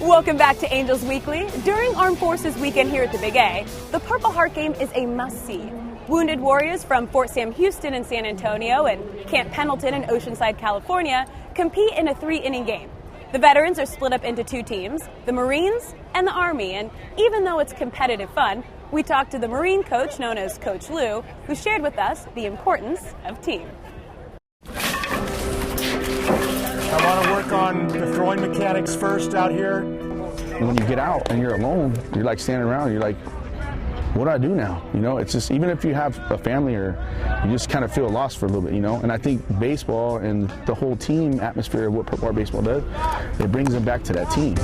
Welcome back to Angels Weekly. During Armed Forces Weekend here at the Big A, the Purple Heart game is a must-see. Wounded Warriors from Fort Sam Houston in San Antonio and Camp Pendleton in Oceanside, California, compete in a 3-inning game. The veterans are split up into 2 teams, the Marines and the Army, and even though it's competitive fun, we talked to the Marine coach known as Coach Lou, who shared with us the importance of team. I want to work on the throwing mechanics first out here. When you get out and you're alone, you're like standing around, you're like, what do I do now? You know, it's just, even if you have a family or you just kind of feel lost for a little bit, you know? And I think baseball and the whole team atmosphere of what Purple Heart baseball does, it brings them back to that team.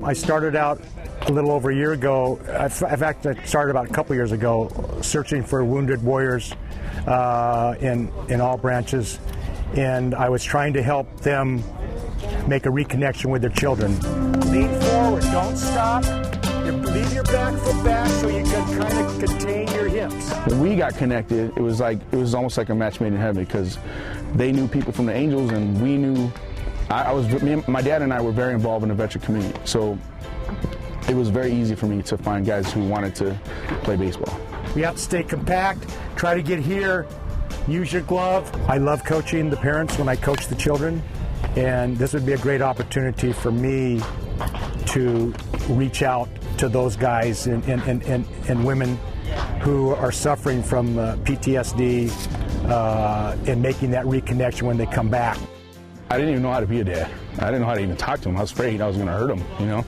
I started out a little over a year ago. In fact, I started about a couple years ago searching for wounded warriors in all branches, and I was trying to help them make a reconnection with their children. Lean forward, don't stop. Leave your back foot back so you can kind of contain your hips. When we got connected, it was almost like a match made in heaven, because they knew people from the Angels and we knew. My dad and I were very involved in the veteran community, so it was very easy for me to find guys who wanted to play baseball. We have to stay compact, try to get here, use your glove. I love coaching the parents when I coach the children, and this would be a great opportunity for me to reach out to those guys and women who are suffering from PTSD and making that reconnection when they come back. I didn't even know how to be a dad. I didn't know how to even talk to him. I was afraid I was going to hurt him, you know?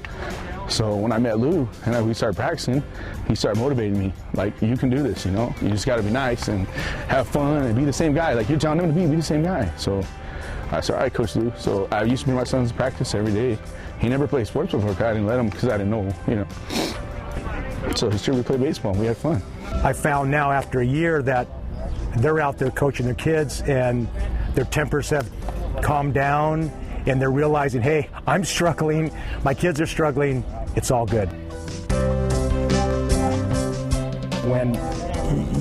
So when I met Lou and we started practicing, he started motivating me. Like, you can do this, you know? You just got to be nice and have fun and be the same guy. Like, you're telling him to be the same guy. So I said, all right, Coach Lou. So I used to bring my sons to practice every day. He never played sports before. I didn't let him because I didn't know, you know? So he's sure we played baseball. We had fun. I found now after a year that they're out there coaching their kids and their tempers have calmed down and they're realizing, hey, I'm struggling, my kids are struggling, it's all good. When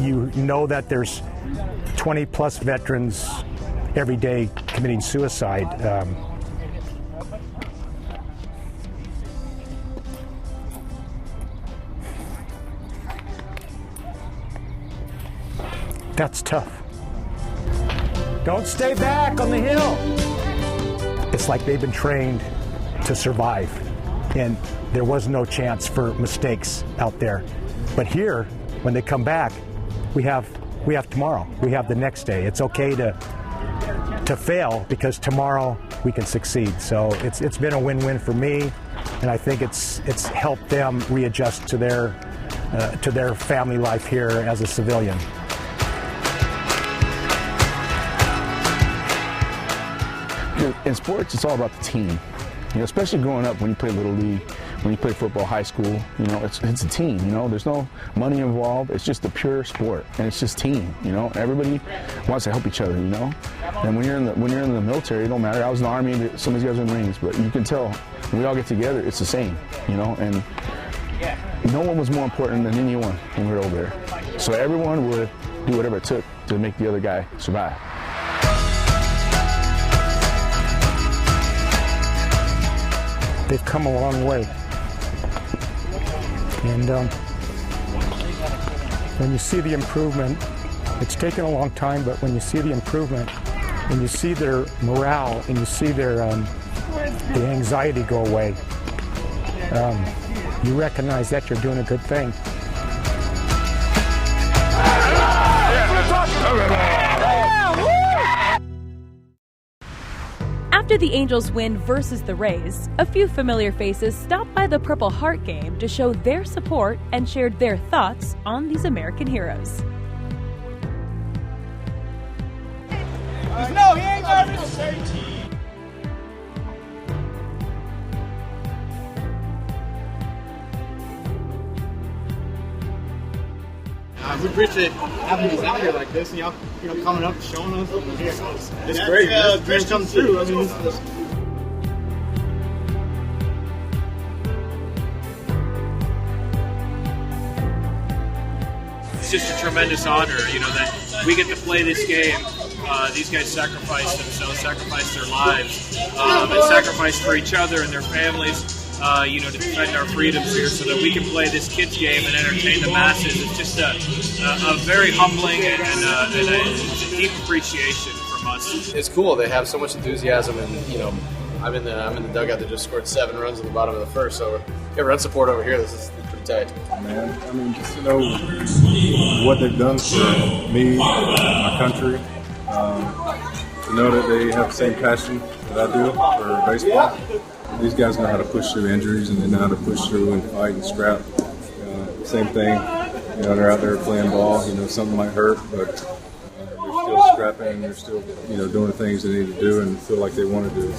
you know that there's 20 plus veterans every day committing suicide, that's tough. Don't stay back on the hill. It's like they've been trained to survive, and there was no chance for mistakes out there. But here, when they come back, we have tomorrow. We have the next day. It's okay to fail because tomorrow we can succeed. So it's been a win-win for me, and I think it's helped them readjust to their family life here as a civilian. In sports, it's all about the team. You know, especially growing up when you play Little League, when you play football, high school, you know, it's a team, you know. There's no money involved. It's just a pure sport, and it's just team, you know. Everybody wants to help each other, you know. And when you're in the military, it don't matter. I was in the Army, some of these guys are in the Marines, but you can tell when we all get together, it's the same, you know. And no one was more important than anyone when we were over there. So everyone would do whatever it took to make the other guy survive. They've come a long way. And when you see the improvement, it's taken a long time, but when you see the improvement, and you see their morale, and you see their the anxiety go away, you recognize that you're doing a good thing. After the Angels win versus the Rays, a few familiar faces stopped by the Purple Heart game to show their support and shared their thoughts on these American heroes. No, he ain't nervous. We appreciate having us out here like this, and y'all, coming up and showing us. It's great. Dreams come true. I mean, it's just a tremendous honor, that we get to play this game These guys sacrifice themselves, sacrifice their lives, and sacrifice for each other and their families, to defend our freedoms here so that we can play this kids game and entertain the masses. It's just a very humbling and a deep appreciation from us. It's cool. They have so much enthusiasm, and I'm in the dugout that just scored 7 runs at the bottom of the first. So get run support over here. This is pretty tight. Man, I mean, just to know what they've done for me, my country, to know that they have the same passion that I do for baseball. These guys know how to push through injuries, and they know how to push through and fight and scrap. Same thing, they're out there playing ball. Something might hurt, but they're still scrapping, and they're still, doing the things they need to do and feel like they want to do.